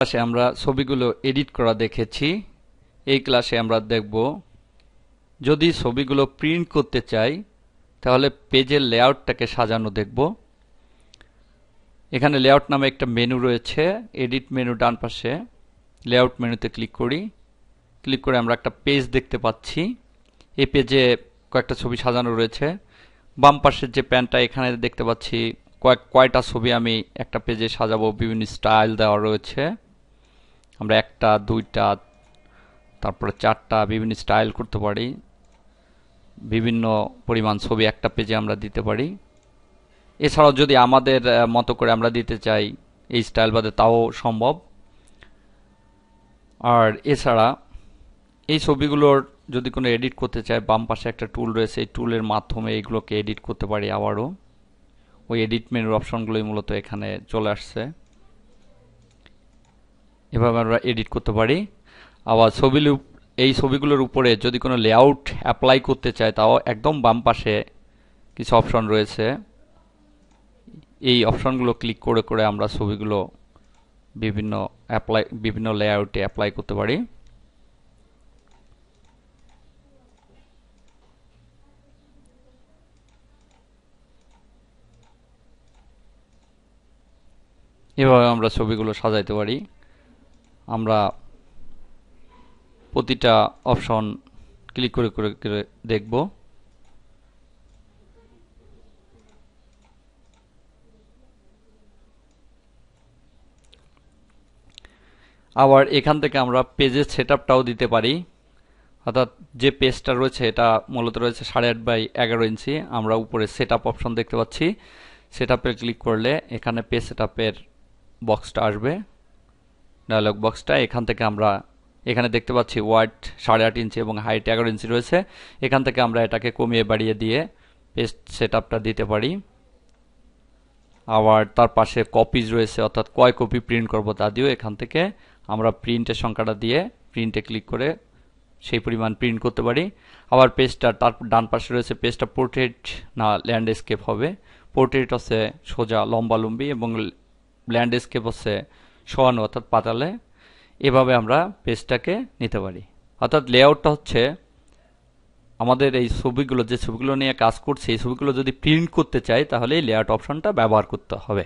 ক্লাসে আমরা ছবিগুলো এডিট করা দেখেছি। এই ক্লাসে আমরা দেখব যদি ছবিগুলো প্রিন্ট করতে চাই তাহলে পেজের লেআউটটাকে সাজানো দেখব। এখানে লেআউট নামে একটা মেনু রয়েছে, এডিট মেনু ডান পাশে। লেআউট মেনুতে ক্লিক করি, ক্লিক করে আমরা একটা পেজ দেখতে পাচ্ছি। এই পেজে কয়েকটা ছবি সাজানো রয়েছে। বাম পাশের যে প্যানটা এখানে দেখতে পাচ্ছি কয়টা ছবি আমি একটা পেজে সাজাবো, বিভিন্ন স্টাইল দেওয়া রয়েছে। আমরা একটা, দুইটা, তারপরে চারটা বিভিন্ন স্টাইল করতে পারি। বিভিন্ন পরিমাণ ছবি একটা পেজে আমরা দিতে পারি। এছাড়াও যদি আমাদের মতো করে আমরা দিতে চাই এই স্টাইল বাদে, তাও সম্ভব। আর এছাড়া এই ছবিগুলোর যদি কোনো এডিট করতে চাই, বাম পাশে একটা টুল রয়েছে, এই টুলের মাধ্যমে এইগুলোকে এডিট করতে পারি। আবারও ওই এডিট মেনুর অপশনগুলোই মূলত এখানে চলে আসছে। এভাবে আমরা এডিট করতে পারি। আবার এই ছবিগুলোর উপরে যদি কোনো লেআউট অ্যাপ্লাই করতে চাই, তাও একদম বাম পাশে কিছু অপশন রয়েছে। এই অপশনগুলো ক্লিক করে করে আমরা ছবিগুলো বিভিন্ন লেআউটে অ্যাপ্লাই করতে পারি। এভাবে আমরা ছবিগুলো সাজাইতে পারি। আমরা প্রতিটা অপশন ক্লিক করে করে করে দেখব। আবার এখান থেকে আমরা পেজের সেটআপটাও দিতে পারি। অর্থাৎ যে পেজটা রয়েছে এটা মূলত রয়েছে 8.5 x 11 ইঞ্চি। আমরা উপরে সেটআপ অপশন দেখতে পাচ্ছি। সেটআপে ক্লিক করলে এখানে পেজ সেটআপের বক্সটা আসবে, ডায়ালগ বক্সটা। এখান থেকে আমরা এখানে দেখতে পাচ্ছি ওয়াইড 8.5 ইঞ্চি এবং হাইট 11 ইঞ্চি রয়েছে। এখান থেকে আমরা এটাকে কমিয়ে বাড়িয়ে দিয়ে পেজ সেটআপটা দিতে পারি। আবার তার পাশে কপিজ রয়েছে, অর্থাৎ কয় কপি প্রিন্ট করব তা দিয়েও এখান থেকে আমরা প্রিন্টের সংখ্যাটা দিয়ে প্রিন্টে ক্লিক করে সেই পরিমাণ প্রিন্ট করতে পারি। আবার পেজটা তার ডান পাশে রয়েছে, পেজটা পোর্ট্রেট না ল্যান্ডস্কেপ হবে। পোর্ট্রেট হচ্ছে সোজা লম্বালম্বি এবং ল্যান্ডস্কেপ হচ্ছে শোয়ানো অর্থাৎ পাতালে। এভাবে আমরা পেজটাকে নিতে পারি। অর্থাৎ লেআউটটা হচ্ছে আমাদের এই ছবিগুলো, যে ছবিগুলো নিয়ে কাজ করছি, এই ছবিগুলো যদি প্রিন্ট করতে চাই তাহলে এই লেআউট অপশনটা ব্যবহার করতে হবে।